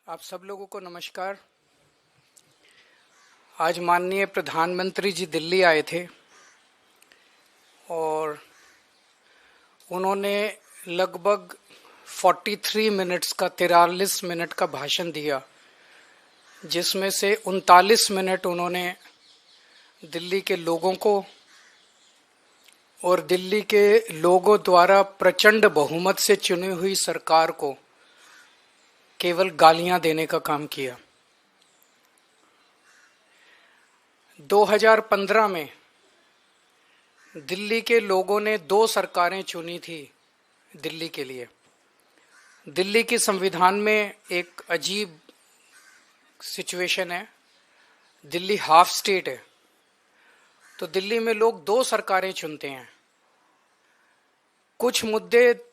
आप सब लोगों को नमस्कार। आज माननीय प्रधानमंत्री जी दिल्ली आए थे और उन्होंने लगभग 43 मिनट्स का 43 मिनट का भाषण दिया, जिसमें से 39 मिनट उन्होंने दिल्ली के लोगों को और दिल्ली के लोगों द्वारा प्रचंड बहुमत से चुनी हुई सरकार को केवल गालियां देने का काम किया। 2015 में दिल्ली के लोगों ने 2 सरकारें चुनी थी दिल्ली के लिए। दिल्ली की संविधान में एक अजीब सिचुएशन है, दिल्ली हाफ स्टेट है, तो दिल्ली में लोग 2 सरकारें चुनते हैं। कुछ मुद्दे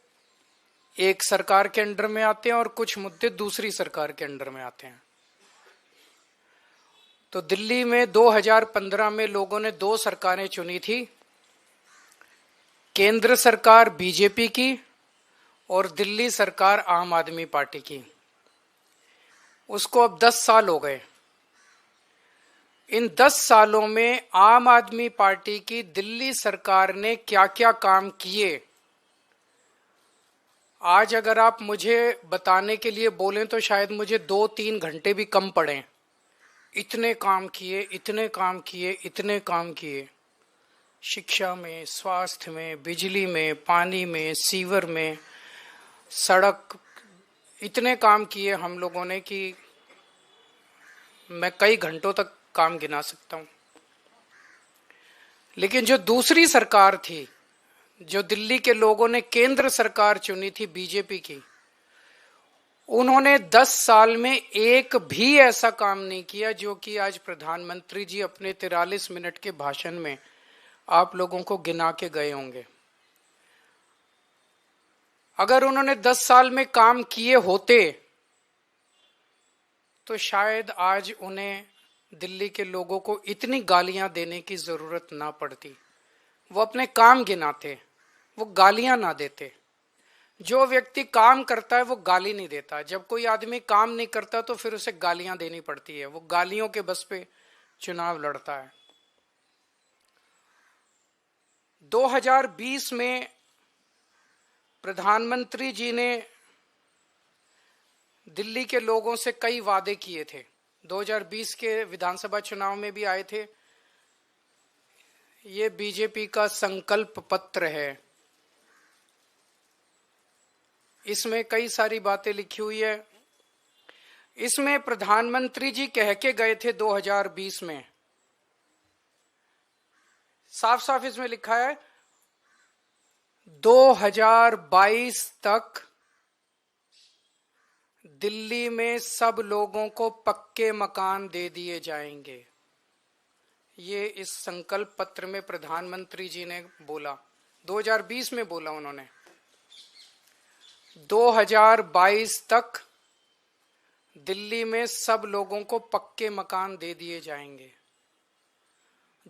एक सरकार के अंडर में आते हैं और कुछ मुद्दे दूसरी सरकार के अंडर में आते हैं। तो दिल्ली में 2015 में लोगों ने 2 सरकारें चुनी थी, केंद्र सरकार बीजेपी की और दिल्ली सरकार आम आदमी पार्टी की। उसको अब 10 साल हो गए। इन 10 सालों में आम आदमी पार्टी की दिल्ली सरकार ने क्या क्या काम किए, आज अगर आप मुझे बताने के लिए बोलें तो शायद मुझे 2-3 घंटे भी कम पड़े। इतने काम किए, इतने काम किए, इतने काम किए। शिक्षा में, स्वास्थ्य में, बिजली में, पानी में, सीवर में, सड़क, इतने काम किए हम लोगों ने कि मैं कई घंटों तक काम गिना सकता हूं। लेकिन जो दूसरी सरकार थी, जो दिल्ली के लोगों ने केंद्र सरकार चुनी थी बीजेपी की, उन्होंने 10 साल में एक भी ऐसा काम नहीं किया जो कि आज प्रधानमंत्री जी अपने 43 मिनट के भाषण में आप लोगों को गिना के गए होंगे। अगर उन्होंने 10 साल में काम किए होते तो शायद आज उन्हें दिल्ली के लोगों को इतनी गालियां देने की जरूरत ना पड़ती। वो अपने काम गिनाते, वो गालियां ना देते। जो व्यक्ति काम करता है वो गाली नहीं देता। जब कोई आदमी काम नहीं करता तो फिर उसे गालियां देनी पड़ती है। वो गालियों के बस पे चुनाव लड़ता है। 2020 में प्रधानमंत्री जी ने दिल्ली के लोगों से कई वादे किए थे। 2020 के विधानसभा चुनाव में भी आए थे। ये बीजेपी का संकल्प पत्र है। इसमें कई सारी बातें लिखी हुई है। इसमें प्रधानमंत्री जी कह के गए थे 2020 में, साफ साफ इसमें लिखा है 2022 तक दिल्ली में सब लोगों को पक्के मकान दे दिए जाएंगे। ये इस संकल्प पत्र में प्रधानमंत्री जी ने बोला, 2020 में बोला उन्होंने। 2022 तक दिल्ली में सब लोगों को पक्के मकान दे दिए जाएंगे।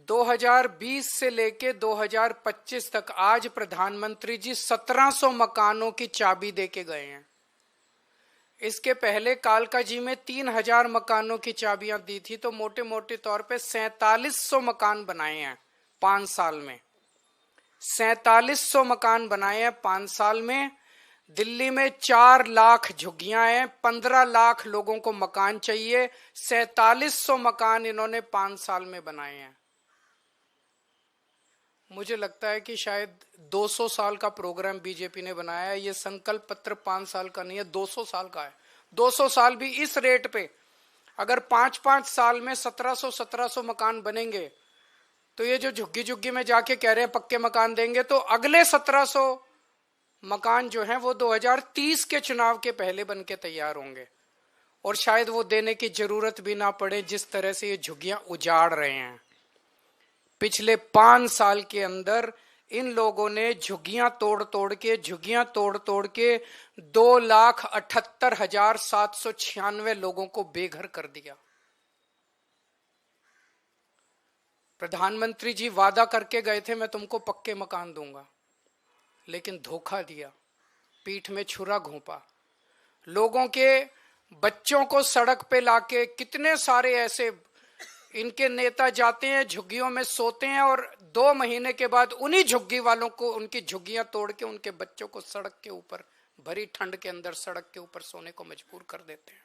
2020 से लेके 2025 तक आज प्रधानमंत्री जी 1700 मकानों की चाबी दे के गए हैं। इसके पहले कालका जी में 3000 मकानों की चाबियां दी थी, तो मोटे मोटे तौर पे 4700 मकान बनाए हैं 5 साल में। 4700 मकान बनाए हैं 5 साल में। दिल्ली में 4 लाख झुग्गियां हैं, 15 लाख लोगों को मकान चाहिए। 4700 मकान इन्होंने 5 साल में बनाए हैं। मुझे लगता है कि शायद 200 साल का प्रोग्राम बीजेपी ने बनाया है। ये संकल्प पत्र 5 साल का नहीं है, 200 साल का है। 200 साल भी इस रेट पे अगर 5-5 साल में 1700 मकान बनेंगे, तो ये जो झुग्गी झुग्गी में जाके कह रहे हैं पक्के मकान देंगे, तो अगले 1700 मकान जो हैं वो 2030 के चुनाव के पहले बन के तैयार होंगे। और शायद वो देने की जरूरत भी ना पड़े, जिस तरह से ये झुग्गियां उजाड़ रहे हैं। पिछले 5 साल के अंदर इन लोगों ने झुग्गियां तोड़ तोड़ के 2,78,796 लोगों को बेघर कर दिया। प्रधानमंत्री जी वादा करके गए थे मैं तुमको पक्के मकान दूंगा, लेकिन धोखा दिया, पीठ में छुरा घोंपा। लोगों के बच्चों को सड़क पे लाके कितने सारे ऐसे इनके नेता जाते हैं, झुग्गियों में सोते हैं और 2 महीने के बाद उन्हीं झुग्गी वालों को उनकी झुग्गियां तोड़ के उनके बच्चों को सड़क के ऊपर, भरी ठंड के अंदर सड़क के ऊपर सोने को मजबूर कर देते हैं।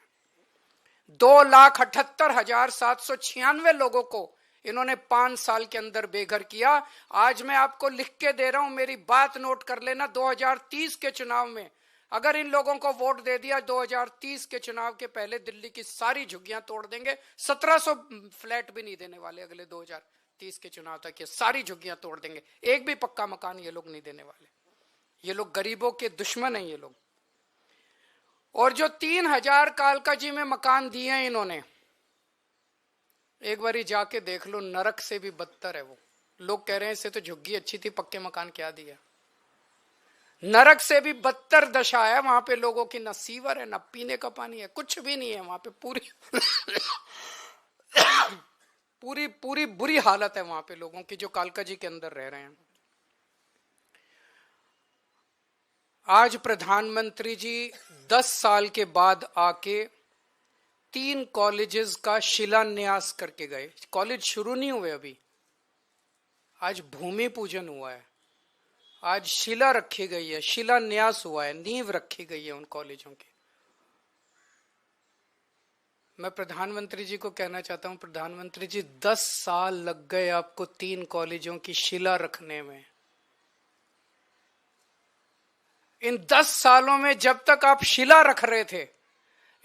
2,78,796 लोगों को इन्होंने 5 साल के अंदर बेघर किया। आज मैं आपको लिख के दे रहा हूं, मेरी बात नोट कर लेना। 2030 के चुनाव में अगर इन लोगों को वोट दे दिया, 2030 के चुनाव के पहले दिल्ली की सारी झुग्गियां तोड़ देंगे। 1700 फ्लैट भी नहीं देने वाले अगले 2030 के चुनाव तक। ये सारी झुग्गियां तोड़ देंगे, एक भी पक्का मकान ये लोग नहीं देने वाले। ये लोग गरीबों के दुश्मन हैं ये लोग। और जो 3000 कालकाजी में मकान दिए हैं इन्होंने, एक बारी जाके देख लो, नरक से भी बदतर है वो। लोग कह रहे हैं इससे तो झुग्गी अच्छी थी, पक्के मकान क्या दिया। नरक से भी बदतर दशा है वहां पे लोगों की। न सीवर है, न पीने का पानी है, कुछ भी नहीं है वहां पे। पूरी पूरी बुरी हालत है वहां पे लोगों की जो कालकाजी के अंदर रह रहे हैं। आज प्रधानमंत्री जी 10 साल के बाद आके 3 कॉलेजेस का शिलान्यास करके गए। कॉलेज शुरू नहीं हुए अभी, आज भूमि पूजन हुआ है, आज शिला रखी गई है, शिलान्यास हुआ है, नींव रखी गई है उन कॉलेजों की। मैं प्रधानमंत्री जी को कहना चाहता हूं, प्रधानमंत्री जी 10 साल लग गए आपको 3 कॉलेजों की शिला रखने में। इन 10 सालों में जब तक आप शिला रख रहे थे,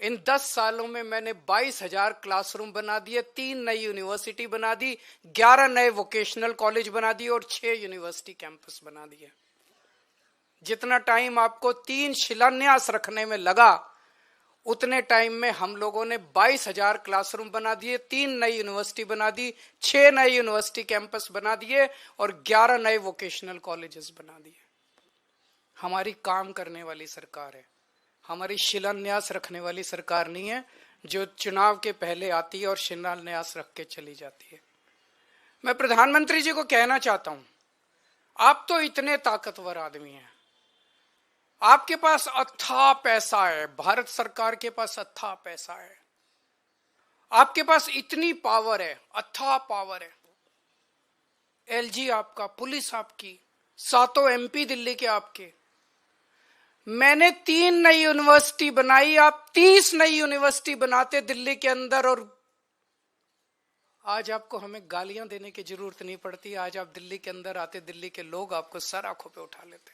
इन 10 सालों में मैंने 22,000 क्लासरूम बना दिए, 3 नई यूनिवर्सिटी बना दी, 11 नए वोकेशनल कॉलेज बना दिए और 6 यूनिवर्सिटी कैंपस बना दिए। जितना टाइम आपको 3 शिलान्यास रखने में लगा, उतने टाइम में हम लोगों ने 22,000 क्लासरूम बना दिए, 3 नई यूनिवर्सिटी बना दी, 6 नए यूनिवर्सिटी कैंपस बना दिए और 11 नए वोकेशनल कॉलेजेस बना दिए। हमारी काम करने वाली सरकार है, हमारी शिलान्यास रखने वाली सरकार नहीं है जो चुनाव के पहले आती है और शिलान्यास रख के चली जाती है। मैं प्रधानमंत्री जी को कहना चाहता हूं, आप तो इतने ताकतवर आदमी हैं, आपके पास अथाह पैसा है, भारत सरकार के पास अथाह पैसा है, आपके पास इतनी पावर है, अथाह पावर है। एलजी आपका, पुलिस आपकी, 7 MP दिल्ली के आपके। मैंने 3 नई यूनिवर्सिटी बनाई, आप 30 नई यूनिवर्सिटी बनाते दिल्ली के अंदर, और आज आपको हमें गालियां देने की जरूरत नहीं पड़ती। आज आप दिल्ली के अंदर आते, दिल्ली के लोग आपको सर आंखों पे उठा लेते।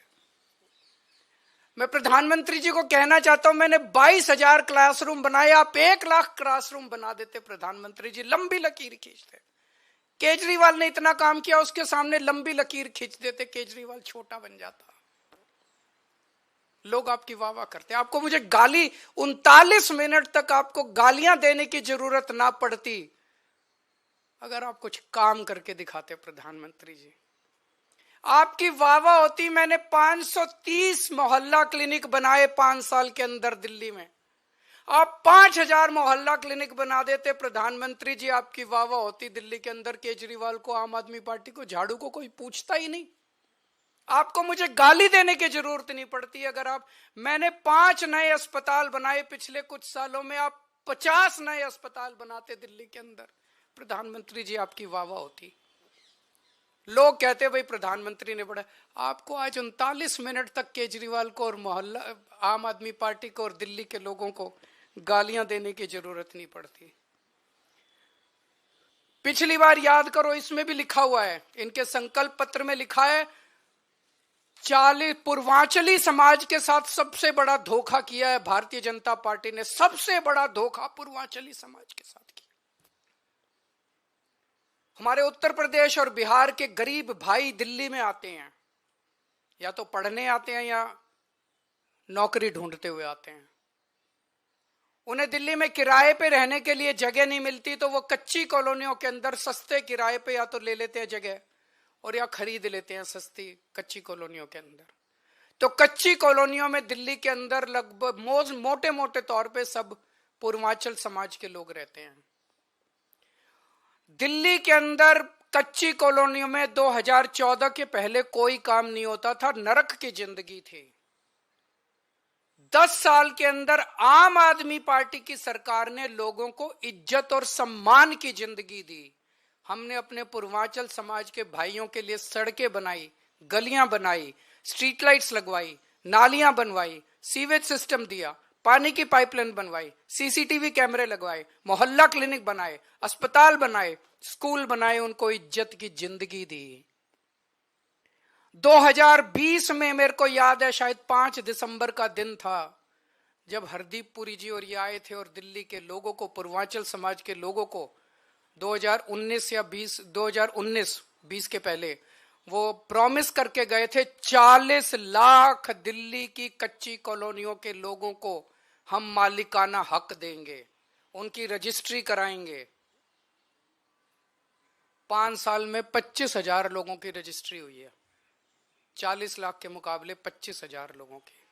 मैं प्रधानमंत्री जी को कहना चाहता हूं, मैंने 22,000 क्लासरूम बनाए, आप 1 लाख क्लासरूम बना देते प्रधानमंत्री जी, लंबी लकीर खींचते। केजरीवाल ने इतना काम किया, उसके सामने लंबी लकीर खींच देते, केजरीवाल छोटा बन जाता। लोग आपकी वाह वाह करते। आपको मुझे गाली 39 मिनट तक आपको गालियां देने की जरूरत ना पड़ती अगर आप कुछ काम करके दिखाते प्रधानमंत्री जी। आपकी वाह वाह होती। मैंने 530 मोहल्ला क्लिनिक बनाए 5 साल के अंदर दिल्ली में। आप 5,000 मोहल्ला क्लिनिक बना देते प्रधानमंत्री जी, आपकी वाह वाह होती दिल्ली के अंदर। केजरीवाल को, आम आदमी पार्टी को, झाड़ू को कोई पूछता ही नहीं। आपको मुझे गाली देने की जरूरत नहीं पड़ती। अगर आप, मैंने 5 नए अस्पताल बनाए पिछले कुछ सालों में, आप 50 नए अस्पताल बनाते दिल्ली के अंदर, प्रधानमंत्री जी आपकी वाह वाह होती। लोग कहते भाई प्रधानमंत्री ने बड़ा। आपको आज 39 मिनट तक केजरीवाल को और मोहल्ला आम आदमी पार्टी को और दिल्ली के लोगों को गालियां देने की जरूरत नहीं पड़ती। पिछली बार याद करो, इसमें भी लिखा हुआ है, इनके संकल्प पत्र में लिखा है, 40 पूर्वांचली समाज के साथ सबसे बड़ा धोखा किया है भारतीय जनता पार्टी ने। सबसे बड़ा धोखा पूर्वांचली समाज के साथ किया। हमारे उत्तर प्रदेश और बिहार के गरीब भाई दिल्ली में आते हैं, या तो पढ़ने आते हैं या नौकरी ढूंढते हुए आते हैं। उन्हें दिल्ली में किराए पे रहने के लिए जगह नहीं मिलती, तो वो कच्ची कॉलोनियों के अंदर सस्ते किराए पे या तो ले लेते हैं जगह और या खरीद लेते हैं सस्ती कच्ची कॉलोनियों के अंदर। तो कच्ची कॉलोनियों में दिल्ली के अंदर लगभग मोटे मोटे तौर पे सब पूर्वांचल समाज के लोग रहते हैं। दिल्ली के अंदर कच्ची कॉलोनियों में 2014 के पहले कोई काम नहीं होता था, नरक की जिंदगी थी। 10 साल के अंदर आम आदमी पार्टी की सरकार ने लोगों को इज्जत और सम्मान की जिंदगी दी। हमने अपने पूर्वांचल समाज के भाइयों के लिए सड़कें बनाई, गलियां बनाई, स्ट्रीट लाइट्स लगवाई, नालियां बनवाई, सीवेज सिस्टम दिया, पानी की पाइपलाइन बनवाई, सीसीटीवी कैमरे लगवाए, मोहल्ला क्लिनिक बनाए, अस्पताल बनाए, स्कूल बनाए, उनको इज्जत की जिंदगी दी। 2020 में मेरे को याद है, शायद 5 दिसंबर का दिन था, जब हरदीप पुरी जी और ये आए थे और दिल्ली के लोगों को, पूर्वांचल समाज के लोगों को 2019 या 2019 के पहले वो प्रॉमिस करके गए थे 40 लाख दिल्ली की कच्ची कॉलोनियों के लोगों को हम मालिकाना हक देंगे, उनकी रजिस्ट्री कराएंगे। 5 साल में 25,000 लोगों की रजिस्ट्री हुई है, 40 लाख के मुकाबले 25,000 लोगों की।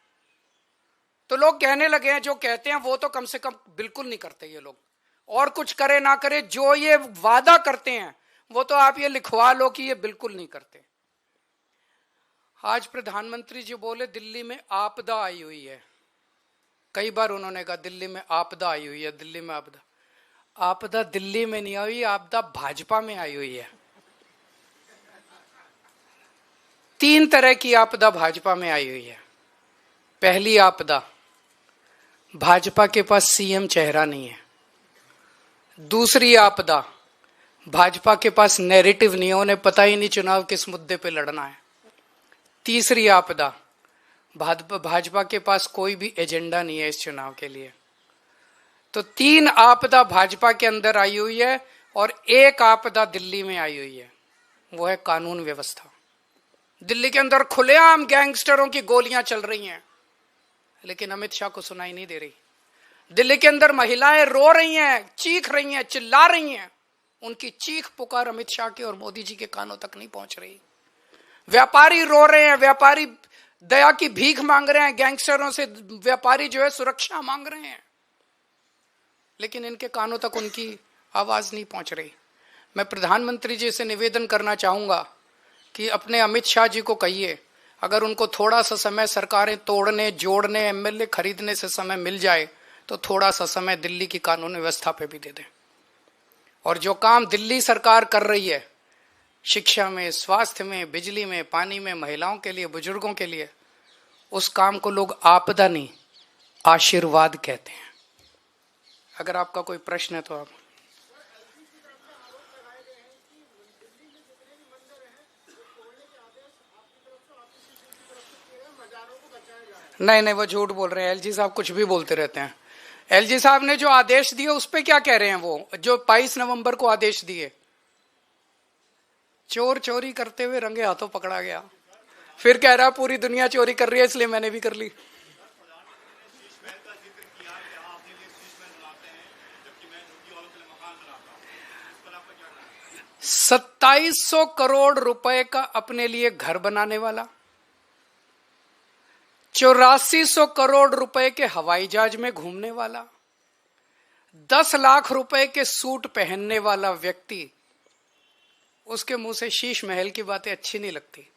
तो लोग कहने लगे हैं, जो कहते हैं वो तो कम से कम बिल्कुल नहीं करते ये लोग, और कुछ करे ना करे, जो ये वादा करते हैं वो तो आप ये लिखवा लो कि ये बिल्कुल नहीं करते। आज प्रधानमंत्री जी बोले दिल्ली में आपदा आई हुई है, कई बार उन्होंने कहा दिल्ली में आपदा आई हुई है, दिल्ली में आपदा। आपदा दिल्ली में नहीं आई, आपदा भाजपा में आई हुई है। 3 तरह की आपदा भाजपा में आई हुई है। पहली आपदा, भाजपा के पास सीएम चेहरा नहीं है। दूसरी आपदा, भाजपा के पास नैरेटिव नहीं है, उन्हें पता ही नहीं चुनाव किस मुद्दे पे लड़ना है। तीसरी आपदा, भाजपा के पास कोई भी एजेंडा नहीं है इस चुनाव के लिए। तो 3 आपदा भाजपा के अंदर आई हुई है और एक आपदा दिल्ली में आई हुई है, वो है कानून व्यवस्था। दिल्ली के अंदर खुलेआम गैंगस्टरों की गोलियां चल रही हैं, लेकिन अमित शाह को सुनाई नहीं दे रही। दिल्ली के अंदर महिलाएं रो रही हैं, चीख रही हैं, चिल्ला रही हैं, उनकी चीख पुकार अमित शाह के और मोदी जी के कानों तक नहीं पहुंच रही। व्यापारी रो रहे हैं, व्यापारी दया की भीख मांग रहे हैं, गैंगस्टरों से व्यापारी जो है सुरक्षा मांग रहे हैं, लेकिन इनके कानों तक उनकी आवाज नहीं पहुंच रही। मैं प्रधानमंत्री जी से निवेदन करना चाहूंगा कि अपने अमित शाह जी को कहिए, अगर उनको थोड़ा सा समय सरकारें तोड़ने, जोड़ने, एमएलए खरीदने से समय मिल जाए तो थोड़ा सा समय दिल्ली की कानून व्यवस्था पे भी दे दें। और जो काम दिल्ली सरकार कर रही है शिक्षा में, स्वास्थ्य में, बिजली में, पानी में, महिलाओं के लिए, बुजुर्गों के लिए, उस काम को लोग आपदा नहीं आशीर्वाद कहते हैं। अगर आपका कोई प्रश्न है तो आप। नहीं, वो झूठ बोल रहे हैं। एलजी साहब कुछ भी बोलते रहते हैं। एलजी साहब ने जो आदेश दिए उस पे क्या कह रहे हैं? वो जो 22 नवंबर को आदेश दिए, चोर चोरी करते हुए रंगे हाथों पकड़ा गया, फिर कह रहा पूरी दुनिया चोरी कर रही है इसलिए मैंने भी कर ली। 2700 करोड़ रुपए का अपने लिए घर बनाने वाला, 8400 करोड़ रुपए के हवाई जहाज में घूमने वाला, 10 लाख रुपए के सूट पहनने वाला व्यक्ति, उसके मुंह से शीश महल की बातें अच्छी नहीं लगती।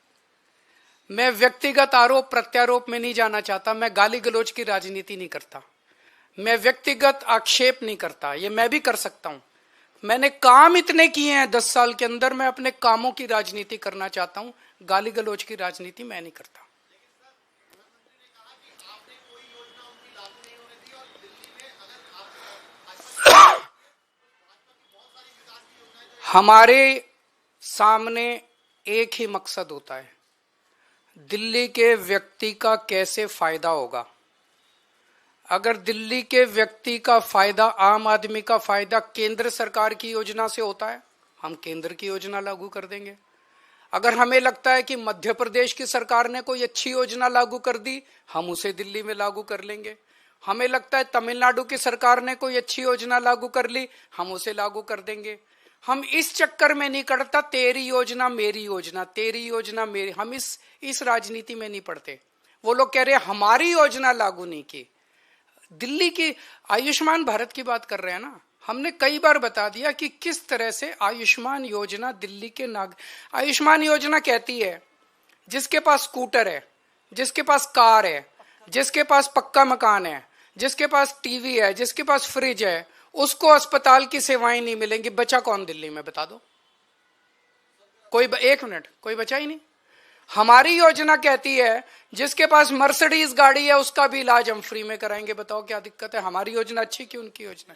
मैं व्यक्तिगत आरोप प्रत्यारोप में नहीं जाना चाहता, मैं गाली गलौज की राजनीति नहीं करता, मैं व्यक्तिगत आक्षेप नहीं करता, ये मैं भी कर सकता हूं। मैंने काम इतने किए हैं 10 साल के अंदर, मैं अपने कामों की राजनीति करना चाहता हूं, गाली गलौज की राजनीति मैं नहीं करता। हमारे सामने एक ही मकसद होता है, दिल्ली के व्यक्ति का कैसे फायदा होगा। अगर दिल्ली के व्यक्ति का फायदा, आम आदमी का फायदा केंद्र सरकार की योजना से होता है, हम केंद्र की योजना लागू कर देंगे। अगर हमें लगता है कि मध्य प्रदेश की सरकार ने कोई अच्छी योजना लागू कर दी, हम उसे दिल्ली में लागू कर लेंगे। हमें लगता है तमिलनाडु की सरकार ने कोई अच्छी योजना लागू कर ली, हम उसे लागू कर देंगे। हम इस चक्कर में नहीं करता तेरी योजना मेरी योजना, तेरी योजना मेरी, हम इस राजनीति में नहीं पड़ते। वो लोग कह रहे हैं हमारी योजना लागू नहीं की। दिल्ली की आयुष्मान भारत की बात कर रहे हैं ना, हमने कई बार बता दिया कि किस तरह से आयुष्मान योजना दिल्ली के आयुष्मान योजना कहती है जिसके पास स्कूटर है, जिसके पास कार है, जिसके पास पक्का मकान है, जिसके पास टीवी है, जिसके पास फ्रिज है, उसको अस्पताल की सेवाएं नहीं मिलेंगी। बचा कौन दिल्ली में, बता दो कोई। एक मिनट, कोई बचा ही नहीं। हमारी योजना कहती है जिसके पास मर्सिडीज गाड़ी है उसका भी इलाज हम फ्री में कराएंगे। बताओ क्या दिक्कत है? हमारी योजना अच्छी कि उनकी योजना?